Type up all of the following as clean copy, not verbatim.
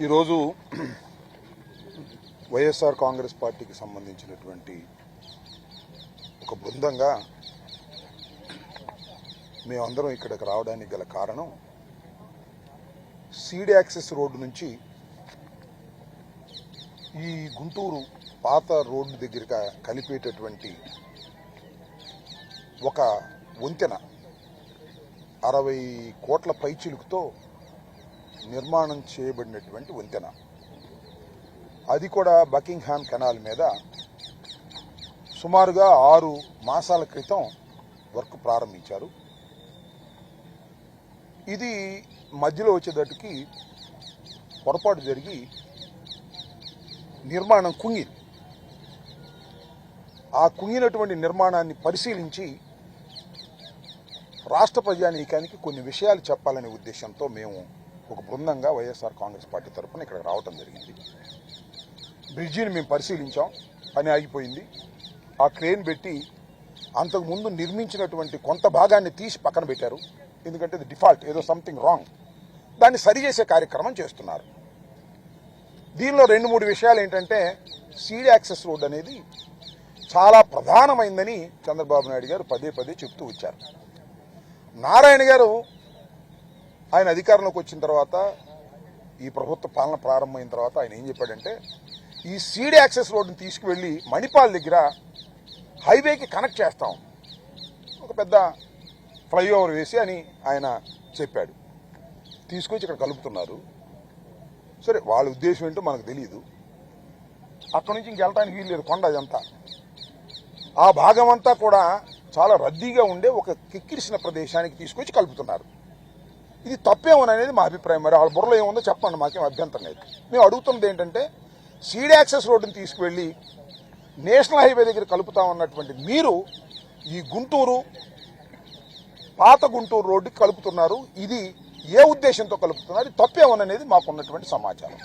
ఈరోజు వైఎస్ఆర్ కాంగ్రెస్ పార్టీకి సంబంధించినటువంటి ఒక బృందంగా మేమందరం ఇక్కడికి రావడానికి గల కారణం సీడ్ యాక్సెస్ రోడ్డు నుంచి ఈ గుంటూరు పాత రోడ్డు దగ్గరగా కలిపేటటువంటి ఒక వంతెన 60 కోట్ల పైచిలుకుతో నిర్మాణం చేయబడినటువంటి వంతెన. అది కూడా బకింగ్హామ్ కెనాల్ మీద సుమారుగా 6 మాసాల క్రితం వర్క్ ప్రారంభించారు. ఇది మధ్యలో వచ్చేటట్టుకి పొరపాటు జరిగి నిర్మాణం కుంగింది. ఆ కుంగినటువంటి నిర్మాణాన్ని పరిశీలించి రాష్ట్ర ప్రజానీకానికి కొన్ని విషయాలు చెప్పాలనే ఉద్దేశంతో మేము ఒక బృందంగా వైఎస్ఆర్ కాంగ్రెస్ పార్టీ తరఫున ఇక్కడ రావటం జరిగింది. బ్రిడ్జిని మేము పరిశీలించాం, పని ఆగిపోయింది. ఆ క్రేన్ పెట్టి అంతకుముందు నిర్మించినటువంటి కొంత భాగాన్ని తీసి పక్కన పెట్టారు. ఎందుకంటే ఇది డిఫాల్ట్, ఏదో సంథింగ్ రాంగ్, దాన్ని సరిచేసే కార్యక్రమం చేస్తున్నారు. దీనిలో 2-3 విషయాలు ఏంటంటే, సీడ్ యాక్సెస్ రోడ్ అనేది చాలా ప్రధానమైందని చంద్రబాబు నాయుడు గారు పదే పదే చెప్తూ వచ్చారు. నారాయణ గారు ఆయన అధికారంలోకి వచ్చిన తర్వాత, ఈ ప్రభుత్వ పాలన ప్రారంభమైన తర్వాత ఆయన ఏం చెప్పాడంటే, ఈ సీడ్ యాక్సెస్ రోడ్డుని తీసుకువెళ్ళి మణిపాల్ దగ్గర హైవేకి కనెక్ట్ చేస్తాం, ఒక పెద్ద ఫ్లైఓవర్ వేసి అని ఆయన చెప్పాడు. తీసుకొచ్చి ఇక్కడ కలుపుతున్నారు. సరే, వాళ్ళ ఉద్దేశం ఏంటో మనకు తెలియదు. అక్కడి నుంచి ఇంకెళ్ళటానికి వీలు లేదు, కొండ అదంతా. ఆ భాగం అంతా కూడా చాలా రద్దీగా ఉండే ఒక కిక్కిరిసిన ప్రదేశానికి తీసుకొచ్చి కలుపుతున్నారు. ఇది తప్పేమోననేది మా అభిప్రాయం. మరి వాళ్ళ బుర్రలో ఏముందో చెప్పండి, మాకేం అభ్యంతరం లేదు. మేము అడుగుతున్నది ఏంటంటే, సీడ్ యాక్సెస్ రోడ్డుని తీసుకువెళ్ళి నేషనల్ హైవే దగ్గర కలుపుతామన్నటువంటి మీరు ఈ గుంటూరు పాత గుంటూరు రోడ్డుకి కలుపుతున్నారు. ఇది ఏ ఉద్దేశంతో కలుపుతున్నారు, ఇది తప్పేమోననేది మాకున్నటువంటి సమాచారం.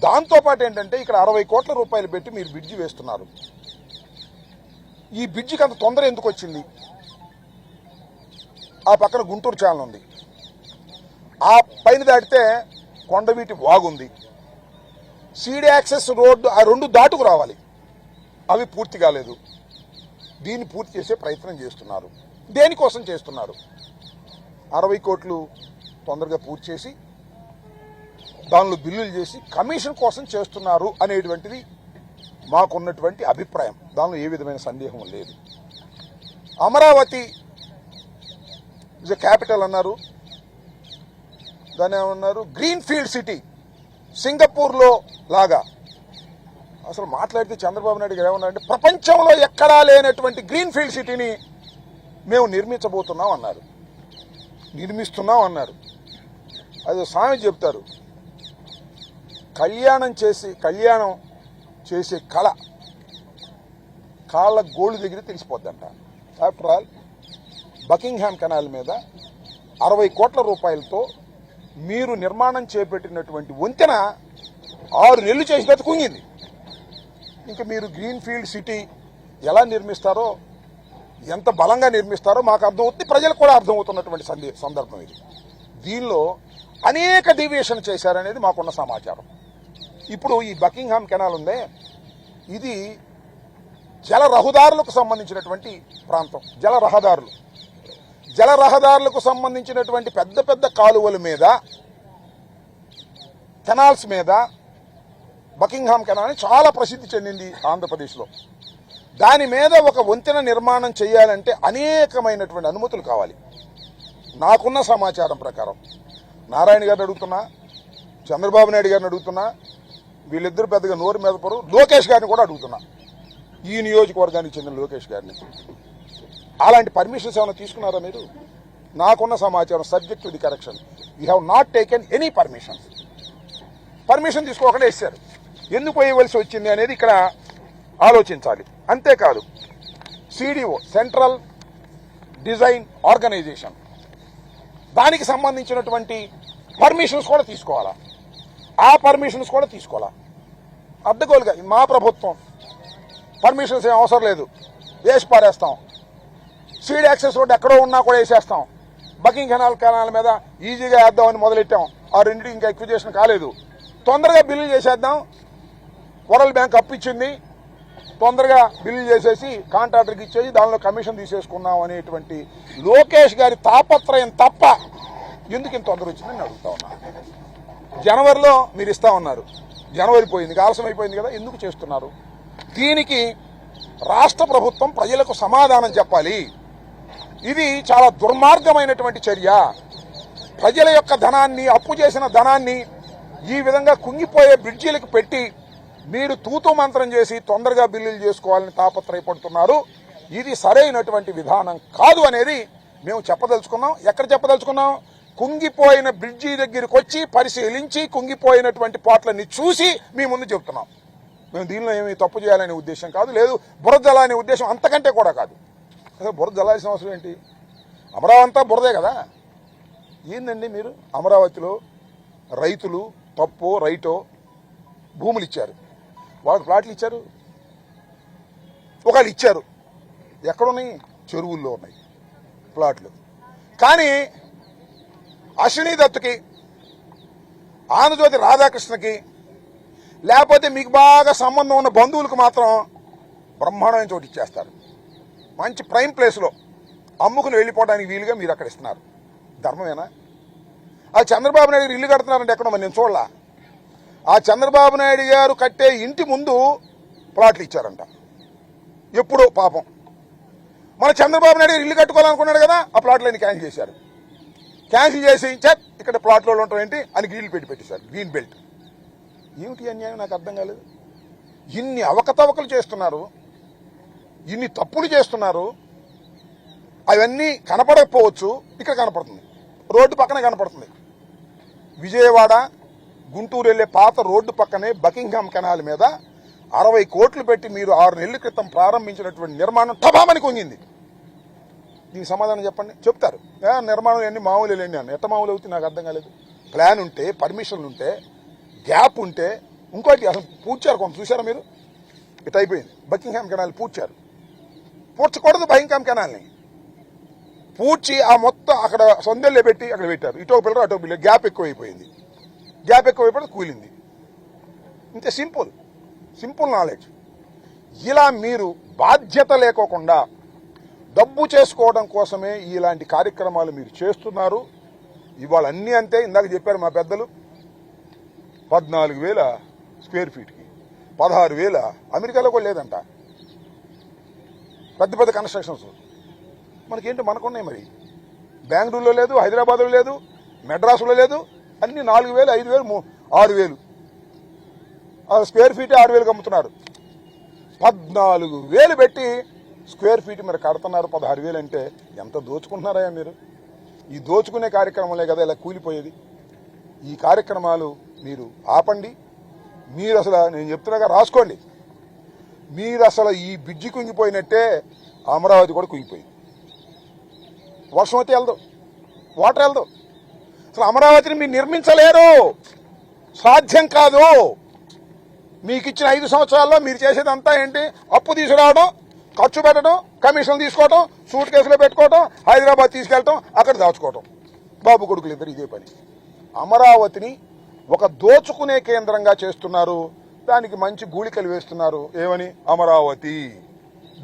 దాంతోపాటు ఏంటంటే, ఇక్కడ 60 కోట్ల రూపాయలు పెట్టి మీరు బ్రిడ్జి వేస్తున్నారు. ఈ బ్రిడ్జికి అంత తొందర ఎందుకు వచ్చింది? ఆ పక్కన గుంటూరు ఛానల్ ఉంది, ఆ పైన దాటితే కొండవీటి వాగుంది. సీడ్ యాక్సెస్ రోడ్డు ఆ 2 దాటుకు రావాలి, అవి పూర్తి కాలేదు. దీన్ని పూర్తి చేసే ప్రయత్నం చేస్తున్నారు. దేనికోసం చేస్తున్నారు? 60 కోట్లు తొందరగా పూర్తి చేసి దానిలో బిల్లులు చేసి కమిషన్ కోసం చేస్తున్నారు అనేటువంటిది మాకున్నటువంటి అభిప్రాయం. దానిలో ఏ విధమైన సందేహం లేదు. అమరావతి ఇస్ ఎ క్యాపిటల్ అన్నారు, దాన్ని ఏమన్నారు, గ్రీన్ ఫీల్డ్ సిటీ, సింగపూర్లో లాగా. అసలు మాట్లాడితే చంద్రబాబు నాయుడు గారు ఏమన్నారంటే, ప్రపంచంలో ఎక్కడా లేనటువంటి గ్రీన్ ఫీల్డ్ సిటీని మేము నిర్మించబోతున్నాం అన్నారు, నిర్మిస్తున్నాం అన్నారు. అది సామెత చెప్తారు, కళ్యాణం చేసే కళ కాళ్ళ గోళ్ళు దగ్గర తెలిసిపోద్దంట. ఆఫ్టర్ ఆల్ బకింగ్హామ్ కెనాల్ మీద 60 కోట్ల రూపాయలతో మీరు నిర్మాణం చేపట్టినటువంటి వంతెన 6 నెలలు చేసినట్టు కుంగింది. ఇంకా మీరు గ్రీన్ ఫీల్డ్ సిటీ ఎలా నిర్మిస్తారో, ఎంత బలంగా నిర్మిస్తారో మాకు అర్థమవుతుంది, ప్రజలకు కూడా అర్థమవుతున్నటువంటి సందర్భం ఇది. దీనిలో అనేక డీవియేషన్ చేశారనేది మాకున్న సమాచారం. ఇప్పుడు ఈ బకింగ్హామ్ కెనాల్ ఉందే, ఇది జల రహదారులకు సంబంధించినటువంటి ప్రాంతం. జల రహదారులకు సంబంధించినటువంటి పెద్ద పెద్ద కాలువల మీద, కెనాల్స్ మీద బకింగ్హామ్ కెనాల్ చాలా ప్రసిద్ధి చెందింది ఆంధ్రప్రదేశ్లో. దాని మీద ఒక వంతెన నిర్మాణం చేయాలంటే అనేకమైనటువంటి అనుమతులు కావాలి. నాకున్న సమాచారం ప్రకారం నారాయణ గారిని అడుగుతున్నా, చంద్రబాబు నాయుడు గారిని అడుగుతున్నా, వీళ్ళిద్దరు పెద్దగా నోరు మీద పరు, లోకేష్ గారిని కూడా అడుగుతున్నా, ఈ నియోజకవర్గానికి చెందిన లోకేష్ గారిని. అలాంటి పర్మిషన్స్ ఏమైనా తీసుకున్నారా మీరు? నాకున్న సమాచారం, subject to the correction, you have not taken any permission తీసుకోకుండా వేశారు. ఎందుకు వేయవలసి వచ్చింది అనేది ఇక్కడ ఆలోచించాలి. అంతేకాదు, సిడిఓ, సెంట్రల్ డిజైన్ ఆర్గనైజేషన్, దానికి సంబంధించినటువంటి పర్మిషన్స్ కూడా తీసుకోవాలా? ఆ పర్మిషన్స్ కూడా తీసుకోవాలా? అడ్డగోలుగా మా ప్రభుత్వం పర్మిషన్స్ ఏం అవసరం లేదు, వేసి పారేస్తాం. సీడ్ యాక్సెస్ రోడ్ ఎక్కడో ఉన్నా కూడా వేసేస్తాం. బకింగ్ కెనాల్ మీద ఈజీగా వేద్దామని మొదలెట్టాం. ఆ రెండింటికి ఇంకా ఎక్విజేషన్ కాలేదు. తొందరగా బిల్లులు చేసేద్దాం, వరల్డ్ బ్యాంక్ అప్పు ఇచ్చింది, తొందరగా బిల్లులు చేసేసి కాంట్రాక్టర్కి ఇచ్చేసి దానిలో కమిషన్ తీసేసుకున్నాం అనేటువంటి లోకేష్ గారి తాపత్రయం తప్ప ఎందుకు ఇంత తొందర వచ్చిందని అడుగుతా ఉన్నా. జనవరిలో మీరు ఇస్తా ఉన్నారు, జనవరి పోయింది, ఆలస్యం అయిపోయింది కదా, ఎందుకు చేస్తున్నారు? దీనికి రాష్ట్ర ప్రభుత్వం ప్రజలకు సమాధానం చెప్పాలి. ఇది చాలా దుర్మార్గమైనటువంటి చర్య. ప్రజల యొక్క ధనాన్ని, అప్పు చేసిన ధనాన్ని ఈ విధంగా కుంగిపోయే బ్రిడ్జీలకు పెట్టి మీరు తూతూ మంత్రం చేసి తొందరగా బిల్లులు చేసుకోవాలని తాపత్రయపడుతున్నారు. ఇది సరైనటువంటి విధానం కాదు అనేది మేము చెప్పదలుచుకున్నాం. ఎక్కడ చెప్పదలుచుకున్నాం? కుంగిపోయిన బ్రిడ్జి దగ్గరికి వచ్చి పరిశీలించి కుంగిపోయినటువంటి పాటలన్నీ చూసి మీ ముందు చెప్తున్నాం. మేము దీనిలో ఏమి తప్పు చేయాలనే ఉద్దేశం కాదు, లేదు బురద జలాలనే ఉద్దేశం అంతకంటే కూడా కాదు. అసలు బురద జలాల్సిన అవసరం ఏంటి? అమరావతి అంతా బురదే కదా. ఏందండి మీరు అమరావతిలో రైతులు తప్పో రైటో భూములు ఇచ్చారు, వాళ్ళకి ప్లాట్లు ఇచ్చారు, ఒకళ్ళు ఇచ్చారు, ఎక్కడున్నాయి? చెరువుల్లో ఉన్నాయి ప్లాట్లు. కానీ అశ్విని దత్తుకి, ఆంధ్రజ్యోతి రాధాకృష్ణకి, లేకపోతే మీకు బాగా సంబంధం ఉన్న బంధువులకు మాత్రం బ్రహ్మాండమైన చోటు ఇచ్చేస్తారు. మంచి ప్రైమ్ ప్లేస్లో అమ్ముకుని వెళ్ళిపోవడానికి వీలుగా మీరు అక్కడ ఇస్తున్నారు. ధర్మమేనా? ఆ చంద్రబాబు నాయుడు గారు ఇల్లు కడుతున్నారంటే ఎక్కడో మరి నేను చూడలా. ఆ చంద్రబాబు నాయుడు గారు కట్టే ఇంటి ముందు ప్లాట్లు ఇచ్చారంట. ఎప్పుడో పాపం మన చంద్రబాబు నాయుడు గారు ఇల్లు కట్టుకోవాలనుకున్నాడు కదా, ఆ ప్లాట్లన్నీ క్యాన్సిల్ చేశారు. క్యాన్సిల్ చేసి ఇక్కడ ప్లాట్లో ఉంటాం ఏంటి అని గ్రీన్లు పెట్టేశారు, గ్రీన్ బెల్ట్. ఏమిటి అన్యాయం? నాకు అర్థం కాలేదు. ఇన్ని అవకతవకలు చేస్తున్నారు, ఇన్ని తప్పులు చేస్తున్నారు. అవన్నీ కనపడకపోవచ్చు, ఇక్కడ కనపడుతుంది, రోడ్డు పక్కనే కనపడుతుంది. విజయవాడ గుంటూరు వెళ్లే పాత రోడ్డు పక్కనే బకింగ్హామ్ కెనాల్ మీద 60 కోట్లు పెట్టి మీరు 6 నెలల క్రితం ప్రారంభించినటువంటి నిర్మాణం టబామని కొంగింది. దీనికి సమాధానం చెప్పండి. చెప్తారు నిర్మాణం ఎన్ని మామూలు లేండి అని. ఎట్ట మామూలు అవుతుంది నాకు అర్థం కాలేదు. ప్లాన్ ఉంటే, పర్మిషన్ ఉంటే, గ్యాప్ ఉంటే, ఇంకోటి అసలు పూడ్చారు. కొంత చూసారా మీరు? ఇట్ అయిపోయింది. బకింగ్హామ్ కెనాల్ పూడ్చారు. పూడ్చకూడదు బకింగ్హామ్ కెనాల్ని. పూడ్చి ఆ మొత్తం అక్కడ సొందెల్లో పెట్టి అక్కడ పెట్టారు. ఇటో పిల్లరు అటో పిల్లరు. గ్యాప్ ఎక్కువైపోయింది. గ్యాప్ ఎక్కువైపోయి కూలింది. ఇంతే. Simple knowledge. ఇలా మీరు బాధ్యత లేకోకుండా డబ్బు చేసుకోవడం కోసమే ఇలాంటి కార్యక్రమాలు మీరు చేస్తున్నారు. ఇవాళ అన్నీ అంతే. ఇందాక చెప్పారు మా పెద్దలు, 14,000 స్క్వేర్ ఫీట్కి 16,000. అమెరికాలో కూడా లేదంట పెద్ద పెద్ద కన్స్ట్రక్షన్స్. మనకేంటో మనకున్నాయి. మరి బెంగళూరులో లేదు, హైదరాబాద్లో లేదు, మెడ్రాసులో లేదు. అన్ని 4,000, 5,000, 6,000 స్క్వేర్ ఫీట్ 6,000 అమ్ముతున్నారు. 14,000 పెట్టి స్క్వేర్ ఫీట్ మీరు కడుతున్నారు. 16,000 అంటే ఎంత దోచుకుంటున్నారా మీరు? ఈ దోచుకునే కార్యక్రమాలే కదా ఇలా కూలిపోయేది. ఈ కార్యక్రమాలు మీరు ఆపండి. మీరు అసలు నేను చెప్తున్నాగా రాసుకోండి. మీరు అసలు ఈ బ్రిడ్జి కుంగిపోయినట్టే అమరావతి కూడా కుంగిపోయింది. వర్షం అయితే వెళ్దాం, వాటర్ వెళ్దాం. అసలు అమరావతిని మీరు నిర్మించలేరు, సాధ్యం కాదు. మీకు ఇచ్చిన 5 సంవత్సరాల్లో మీరు చేసేదంతా ఏంటి? అప్పు తీసుకురావడం, ఖర్చు పెట్టడం, కమిషన్లు తీసుకోవడం, సూట్ కేసులో పెట్టుకోవడం, హైదరాబాద్ తీసుకెళ్ళటం, అక్కడ దాచుకోవటం. బాబు కొడుకులు ఇద్దరు ఇదే పని. అమరావతిని ఒక దోచుకునే కేంద్రంగా చేస్తున్నారు. దానికి మంచి గూళికలు వేస్తున్నారు. ఏమని? అమరావతి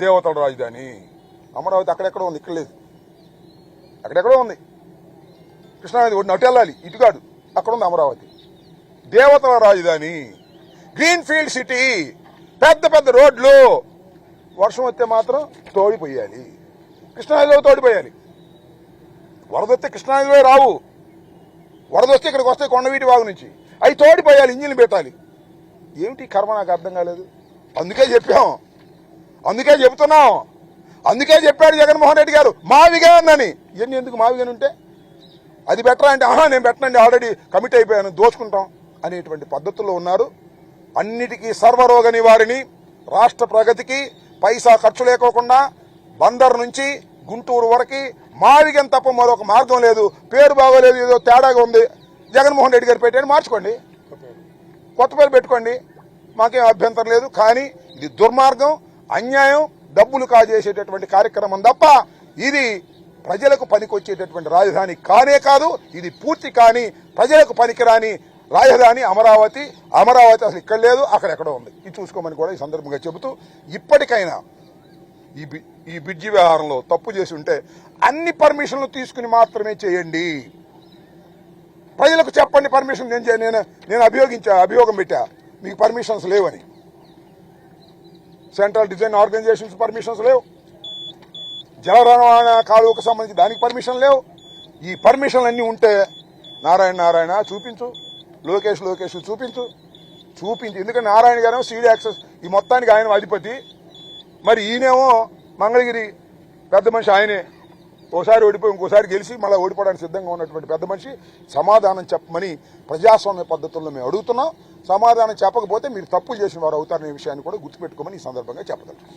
దేవతల రాజధాని. అమరావతి అక్కడెక్కడో ఉంది, ఇక్కడ లేదు. అక్కడెక్కడో ఉంది. కృష్ణానది ఒడిని అటు వెళ్ళాలి, ఇటుగాడు. అక్కడ ఉంది అమరావతి దేవతల రాజధాని. గ్రీన్ ఫీల్డ్ సిటీ, పెద్ద పెద్ద రోడ్లు. వర్షం వస్తే మాత్రం తోడిపోయాలి, కృష్ణానదిలో తోడిపోయాలి. వరద వస్తే కృష్ణానదిలో రావు. వరద వస్తే ఇక్కడికి వస్తే కొండవీటి వాగు నుంచి అవి తోడిపోయాలి, ఇంజిన్లు పెట్టాలి. ఏమిటి కర్మ? నాకు అర్థం కాలేదు. అందుకే చెప్పాం, అందుకే చెబుతున్నాం, అందుకే చెప్పాడు జగన్మోహన్ రెడ్డి గారు మావిగాన్ అని. ఇవన్నీ ఎందుకు మావిగాన్ ఉంటే అది బెటరా అంటే, నేను పెట్టనండి, ఆల్రెడీ కమిట్ అయిపోయాను, దోచుకుంటాం అనేటువంటి పద్ధతుల్లో ఉన్నారు. అన్నిటికీ సర్వరోగ నివారిణి, రాష్ట్ర ప్రగతికి పైసా ఖర్చు లేకోకుండా బందర్ నుంచి గుంటూరు వరకు మావిగన్ తప్ప మరొక మార్గం లేదు. పేరు బాగోలేదు, ఏదో తేడాగా ఉంది, జగన్మోహన్ రెడ్డి గారు పెట్టండి, మార్చుకోండి, కొత్త పేరు పెట్టుకోండి, మాకేం అభ్యంతరం లేదు. కానీ ఇది దుర్మార్గం, అన్యాయం, డబ్బులు కాజేసేటటువంటి కార్యక్రమం తప్ప ఇది ప్రజలకు పనికొచ్చేటటువంటి రాజధాని కానే కాదు. ఇది పూర్తి కాని, ప్రజలకు పనికిరాని రాజధాని అమరావతి, అమరావతి అసలు ఇక్కడ లేదు, అక్కడెక్కడో ఉంది. ఇది చూసుకోమని కూడా ఈ సందర్భంగా చెబుతూ, ఇప్పటికైనా ఈ బ్రిడ్జి వ్యవహారంలో తప్పు చేసి ఉంటే అన్ని పర్మిషన్లు తీసుకుని మాత్రమే చేయండి. ప్రజలకు చెప్పండి పర్మిషన్ నేను అభియోగం పెట్టా మీకు పర్మిషన్స్ లేవని. సెంట్రల్ డిజైన్ ఆర్గనైజేషన్స్ పర్మిషన్స్ లేవు, జల రవాణా కాలువకు సంబంధించి దానికి పర్మిషన్ లేవు. ఈ పర్మిషన్లు అన్నీ ఉంటే నారాయణ చూపించు, లోకేష్ చూపించు. ఎందుకంటే నారాయణ గారేమో సీడీ యాక్సెస్ ఈ మొత్తానికి ఆయన అధిపతి, మరి ఈయనేమో మంగళగిరి పెద్ద మనిషి ఆయనే. ఓసారి ఓడిపోయి ఇంకోసారి గెలిచి మళ్ళీ ఓడిపోవడానికి సిద్ధంగా ఉన్నటువంటి పెద్ద మనిషి సమాధానం చెప్పమని ప్రజాస్వామ్య పద్ధతుల్లో మేము అడుగుతున్నాం. సమాధానం చెప్పకపోతే మీరు తప్పులు చేసిన వారు అవుతారనే విషయాన్ని కూడా గుర్తుపెట్టుకోమని ఈ సందర్భంగా చెప్పగలరు.